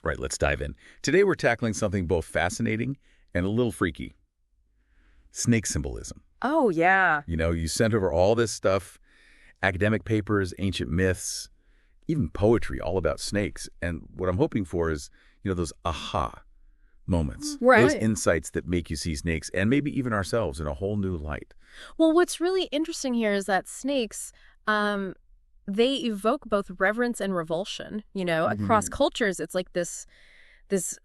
Right, let's dive in. Today we're tackling something both fascinating and a little freaky. Snake symbolism. Oh, yeah. You sent over all this stuff, academic papers, ancient myths, even poetry all about snakes. And what I'm hoping for is, those aha moments. Right. Those insights that make you see snakes and maybe even ourselves in a whole new light. Well, what's really interesting here is that snakes, they evoke both reverence and revulsion. Across cultures, it's like this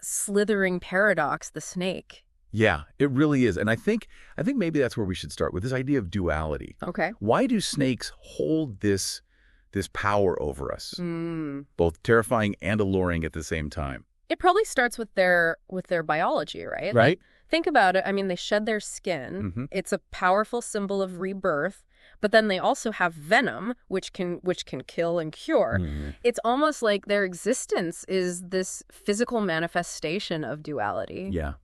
slithering paradox, the snake. Yeah, it really is. And I think maybe that's where we should start with this idea of duality. Okay. Why do snakes hold this power over us? Both terrifying and alluring at the same time. It probably starts with their biology, right? Right. Like, think about it. I mean, they shed their skin. It's a powerful symbol of rebirth, but then they also have venom, which can kill and cure. It's almost like their existence is this physical manifestation of duality. Yeah.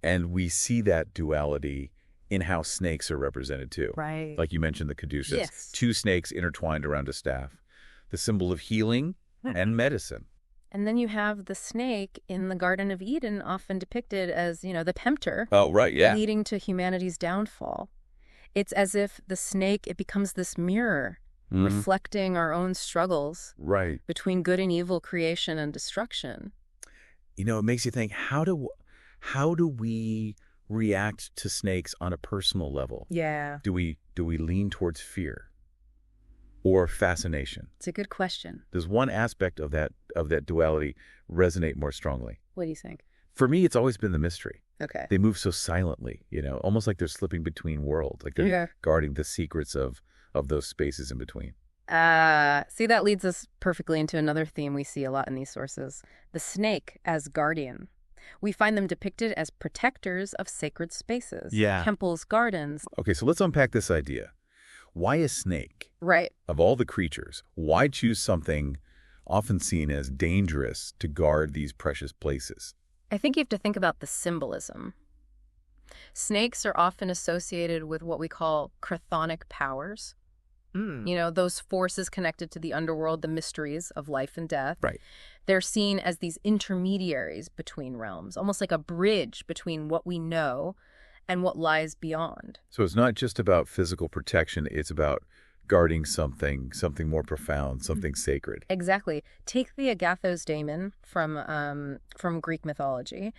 And we see that duality in how snakes are represented too. Right. Like you mentioned, the caduceus. Yes. 2 snakes intertwined around a staff. The symbol of healing and medicine. And then you have the snake in the Garden of Eden, often depicted as, the tempter. Oh, right, yeah. Leading to humanity's downfall. It's as if the snake, it becomes this mirror, reflecting our own struggles. Right. Between good and evil, creation and destruction. It makes you think, how do we react to snakes on a personal level? Yeah. Do we lean towards fear or fascination? It's a good question. Does one aspect of that duality resonate more strongly? What do you think? For me, it's always been the mystery. Okay. They move so silently, almost like they're slipping between worlds, like they're guarding the secrets of those spaces in between. See, that leads us perfectly into another theme we see a lot in these sources. The snake as guardian. We find them depicted as protectors of sacred spaces. Yeah. Temples, gardens. Okay, so let's unpack this idea. Why a snake? Right. Of all the creatures, why choose something often seen as dangerous to guard these precious places? I think you have to think about the symbolism. Snakes are often associated with what we call chthonic powers. Those forces connected to the underworld, the mysteries of life and death. Right. They're seen as these intermediaries between realms, almost like a bridge between what we know and what lies beyond. So it's not just about physical protection, it's about guarding something more profound, something sacred. Exactly. Take the agathos daemon from Greek mythology.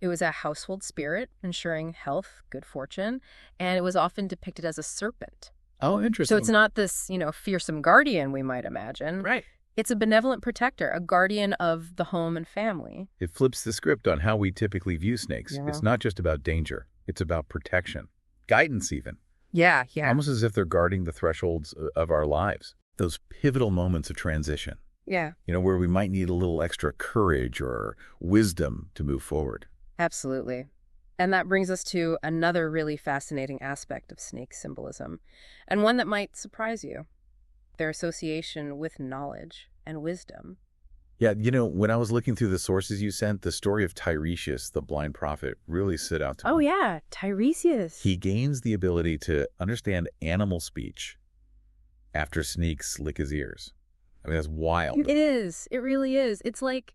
It was a household spirit ensuring health, good fortune, and it was often depicted as a serpent. Oh, interesting. So it's not this, fearsome guardian we might imagine. Right. It's a benevolent protector, a guardian of the home and family. It flips the script on how we typically view snakes. Yeah. It's not just about danger. It's about protection, guidance even. Yeah. Almost as if they're guarding the thresholds of our lives. Those pivotal moments of transition. Yeah. Where we might need a little extra courage or wisdom to move forward. Absolutely. And that brings us to another really fascinating aspect of snake symbolism, and one that might surprise you. Their association with knowledge and wisdom. Yeah, when I was looking through the sources you sent, the story of Tiresias, the blind prophet, really stood out to me. Oh, yeah, Tiresias. He gains the ability to understand animal speech after snakes lick his ears. I mean, that's wild. It is. It really is. It's like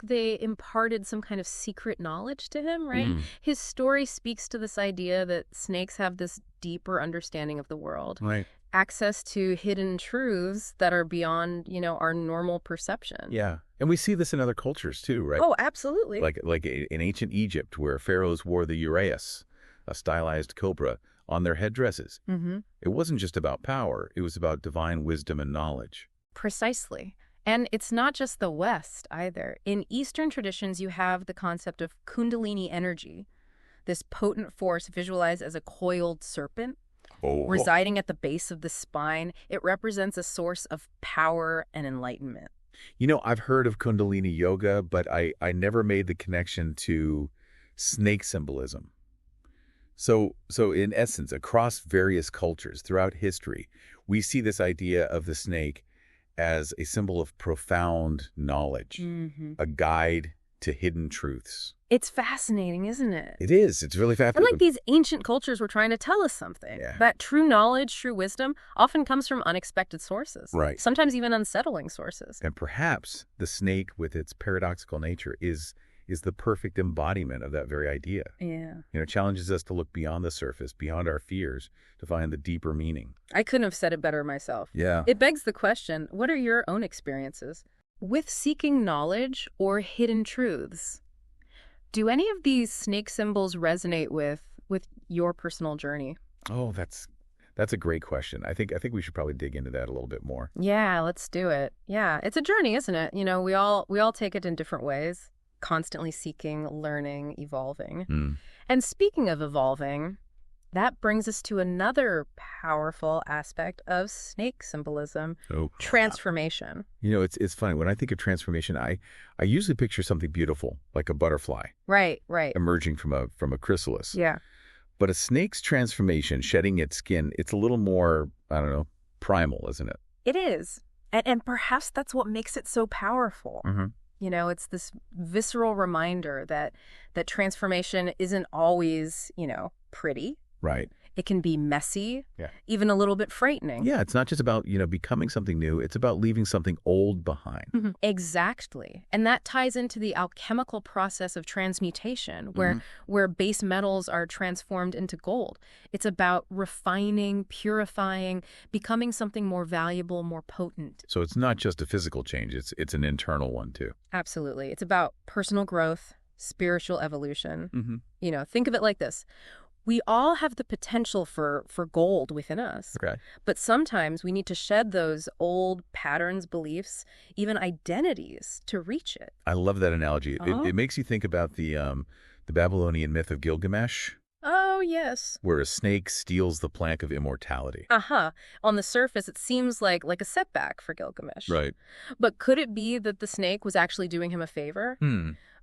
they imparted some kind of secret knowledge to him, right? His story speaks to this idea that snakes have this deeper understanding of the world. Right. Access to hidden truths that are beyond, our normal perception. Yeah. And we see this in other cultures too, right? Oh, absolutely. Like in ancient Egypt, where pharaohs wore the uraeus, a stylized cobra, on their headdresses. It wasn't just about power. It was about divine wisdom and knowledge. Precisely. And it's not just the West either. In Eastern traditions, you have the concept of Kundalini energy, this potent force visualized as a coiled serpent residing at the base of the spine. It represents a source of power and enlightenment. I've heard of Kundalini yoga, but I never made the connection to snake symbolism. So in essence, across various cultures throughout history, we see this idea of the snake as a symbol of profound knowledge, a guide to hidden truths. It's fascinating, isn't it? It is. It's really And fascinating. like these ancient cultures were trying to tell us something. Yeah. That true knowledge, true wisdom often comes from unexpected sources. Right. Sometimes even unsettling sources. And perhaps the snake, with its paradoxical nature, is the perfect embodiment of that very idea. Yeah. It challenges us to look beyond the surface, beyond our fears, to find the deeper meaning. I couldn't have said it better myself. Yeah. It begs the question, what are your own experiences with seeking knowledge or hidden truths? Do any of these snake symbols resonate with your personal journey? Oh, that's a great question. I think we should probably dig into that a little bit more. Yeah, let's do it. Yeah, it's a journey, isn't it? We all take it in different ways, constantly seeking, learning, evolving. And speaking of evolving, that brings us to another powerful aspect of snake symbolism, transformation. It's funny. When I think of transformation, I usually picture something beautiful, like a butterfly. Right. Emerging from a chrysalis. Yeah. But a snake's transformation, shedding its skin, it's a little more, I don't know, primal, isn't it? It is. And perhaps that's what makes it so powerful. It's this visceral reminder that transformation isn't always, pretty. Right. It can be messy, Yeah. even a little bit frightening. Yeah, it's not just about, becoming something new. It's about leaving something old behind. Exactly. And that ties into the alchemical process of transmutation, where base metals are transformed into gold. It's about refining, purifying, becoming something more valuable, more potent. So it's not just a physical change. It's an internal one, too. Absolutely. It's about personal growth, spiritual evolution. Think of it like this. We all have the potential for gold within us. Okay. But sometimes we need to shed those old patterns, beliefs, even identities to reach it. I love that analogy. It makes you think about the Babylonian myth of Gilgamesh. Oh, yes. Where a snake steals the plank of immortality. On the surface, it seems like a setback for Gilgamesh. Right. But could it be that the snake was actually doing him a favor?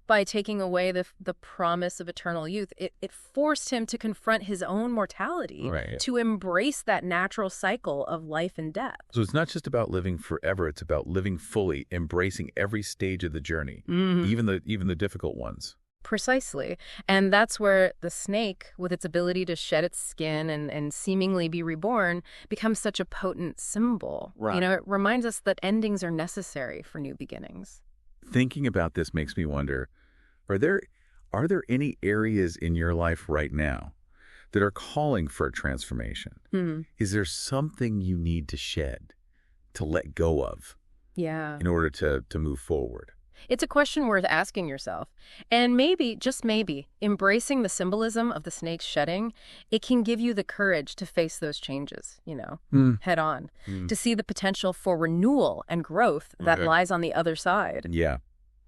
By taking away the promise of eternal youth, it forced him to confront his own mortality, right. To embrace that natural cycle of life and death. So it's not just about living forever, it's about living fully, embracing every stage of the journey, even the difficult ones. Precisely. And that's where the snake, with its ability to shed its skin and seemingly be reborn, becomes such a potent symbol. Right. It reminds us that endings are necessary for new beginnings. Thinking about this makes me wonder, are there any areas in your life right now that are calling for a transformation? Is there something you need to shed, to let go of, in order to move forward? It's a question worth asking yourself. And maybe, just maybe, embracing the symbolism of the snake's shedding, it can give you the courage to face those changes, head on, to see the potential for renewal and growth that lies on the other side. Yeah,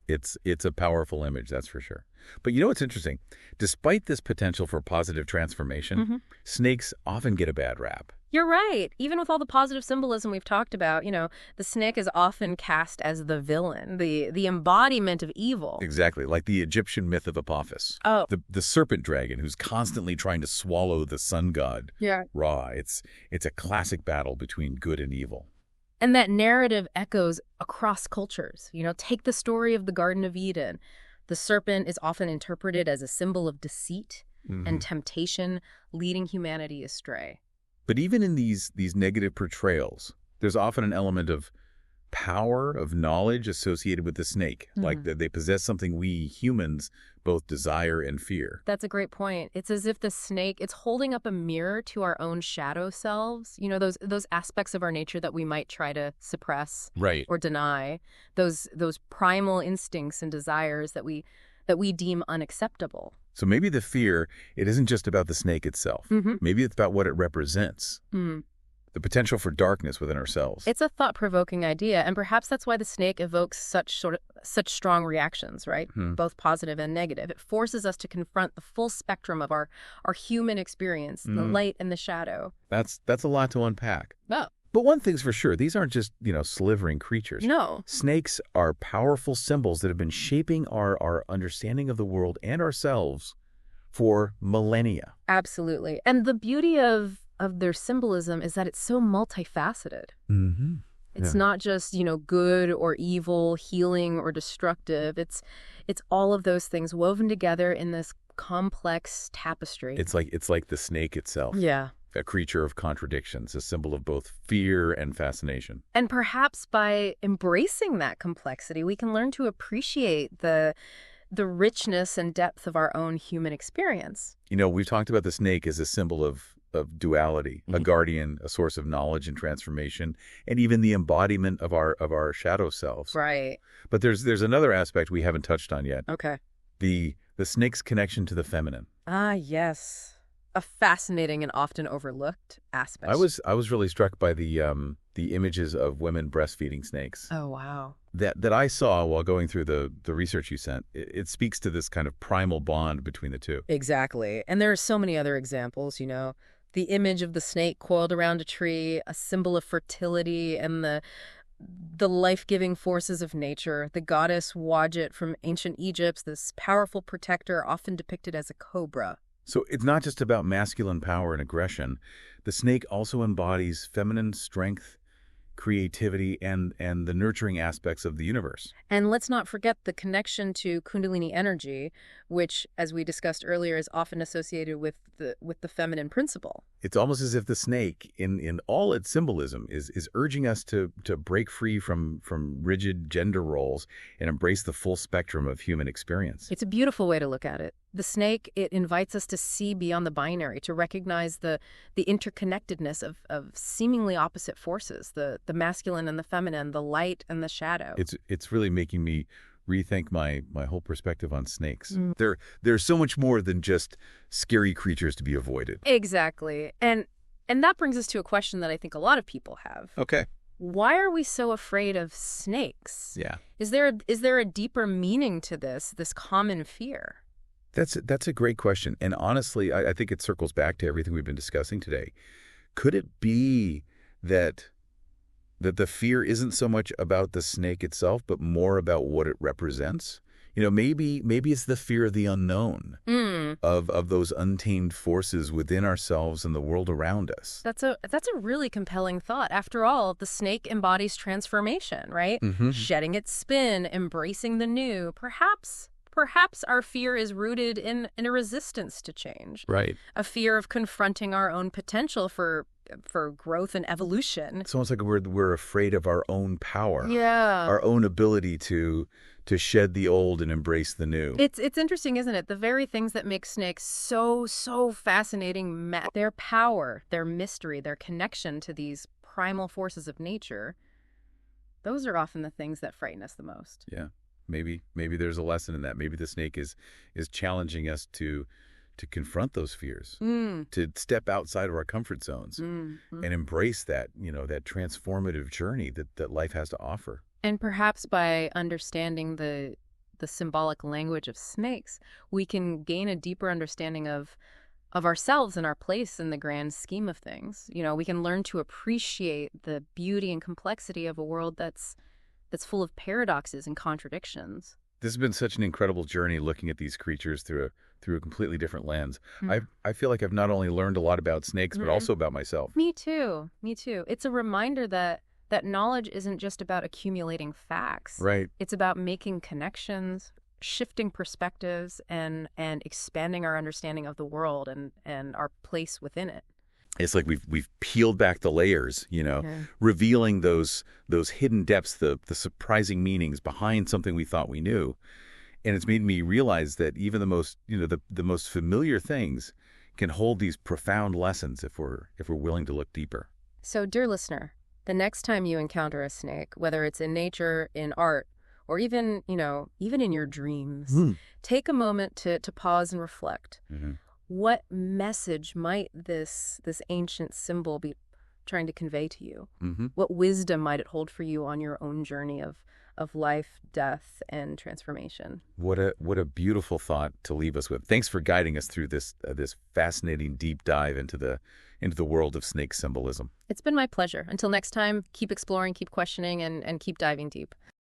it's a powerful image, that's for sure. But what's interesting? Despite this potential for positive transformation, snakes often get a bad rap. You're right. Even with all the positive symbolism we've talked about, the snake is often cast as the villain, the embodiment of evil. Exactly, like the Egyptian myth of Apophis. Oh. The serpent dragon who's constantly trying to swallow the sun god, Ra. It's a classic battle between good and evil. And that narrative echoes across cultures. Take the story of the Garden of Eden. The serpent is often interpreted as a symbol of deceit and temptation, leading humanity astray. But even in these negative portrayals, there's often an element of power, of knowledge associated with the snake. Like they possess something we humans both desire and fear. That's a great point. It's as if the snake, it's holding up a mirror to our own shadow selves. Those aspects of our nature that we might try to suppress or deny. Those primal instincts and desires that we deem unacceptable. So maybe the fear, it isn't just about the snake itself. Maybe it's about what it represents. The potential for darkness within ourselves. It's a thought-provoking idea, and perhaps that's why the snake evokes such strong reactions, right? Both positive and negative. It forces us to confront the full spectrum of our human experience, the light and the shadow. That's a lot to unpack. Oh. But one thing's for sure, these aren't just, slithering creatures. No. Snakes are powerful symbols that have been shaping our understanding of the world and ourselves for millennia. Absolutely. And the beauty of their symbolism is that it's so multifaceted. It's not just, good or evil, healing or destructive. It's all of those things woven together in this complex tapestry. It's like the snake itself. Yeah. A creature of contradictions, a symbol of both fear and fascination. And perhaps by embracing that complexity, we can learn to appreciate the richness and depth of our own human experience. We've talked about the snake as a symbol of duality, a guardian, a source of knowledge and transformation, and even the embodiment of our shadow selves. Right. But there's another aspect we haven't touched on yet. Okay. The snake's connection to the feminine. Ah, yes. A fascinating and often overlooked aspect. I was really struck by the images of women breastfeeding snakes. Oh, wow. That I saw while going through the research you sent. It speaks to this kind of primal bond between the two. Exactly. And there are so many other examples, The image of the snake coiled around a tree, a symbol of fertility and the life-giving forces of nature. The goddess Wadjet from ancient Egypt, this powerful protector often depicted as a cobra. So it's not just about masculine power and aggression. The snake also embodies feminine strength, creativity, and the nurturing aspects of the universe. And let's not forget the connection to Kundalini energy, which, as we discussed earlier, is often associated with the feminine principle. It's almost as if the snake, in all its symbolism, is urging us to break free from rigid gender roles and embrace the full spectrum of human experience. It's a beautiful way to look at it. The snake, it invites us to see beyond the binary, to recognize the interconnectedness of seemingly opposite forces, the masculine and the feminine, the light and the shadow. It's really making me rethink my whole perspective on snakes. There's so much more than just scary creatures to be avoided. Exactly. And that brings us to a question that I think a lot of people have. Okay. Why are we so afraid of snakes? Yeah. Is there a deeper meaning to this common fear? That's a great question. And honestly, I think it circles back to everything we've been discussing today. Could it be that the fear isn't so much about the snake itself, but more about what it represents? Maybe it's the fear of the unknown, of those untamed forces within ourselves and the world around us. That's a really compelling thought. After all, the snake embodies transformation, right? Mm-hmm. Shedding its spin, embracing the new. Perhaps our fear is rooted in a resistance to change. Right. A fear of confronting our own potential for growth and evolution. It's almost like we're afraid of our own power. Yeah. Our own ability to shed the old and embrace the new. It's interesting, isn't it? The very things that make snakes so fascinating, their power, their mystery, their connection to these primal forces of nature, those are often the things that frighten us the most. Yeah. Maybe there's a lesson in that. Maybe the snake is challenging us to confront those fears, to step outside of our comfort zones and embrace that, that transformative journey that life has to offer. And perhaps by understanding the symbolic language of snakes, we can gain a deeper understanding of ourselves and our place in the grand scheme of things. We can learn to appreciate the beauty and complexity of a world that's full of paradoxes and contradictions. This has been such an incredible journey looking at these creatures through a completely different lens. I feel like I've not only learned a lot about snakes, but also about myself. Me too. It's a reminder that knowledge isn't just about accumulating facts. Right. It's about making connections, shifting perspectives, and expanding our understanding of the world and our place within it. It's like we've peeled back the layers, revealing those hidden depths, the surprising meanings behind something we thought we knew. And it's made me realize that even the most, the most familiar things can hold these profound lessons if we're willing to look deeper. So, dear listener, the next time you encounter a snake, whether it's in nature, in art, or even in your dreams, take a moment to pause and reflect. Mm-hmm. What message might this ancient symbol be trying to convey to you? Mm-hmm. What wisdom might it hold for you on your own journey of life, death, and transformation? What a beautiful thought to leave us with. Thanks for guiding us through this fascinating deep dive into the world of snake symbolism. It's been my pleasure. Until next time, keep exploring, keep questioning, and keep diving deep.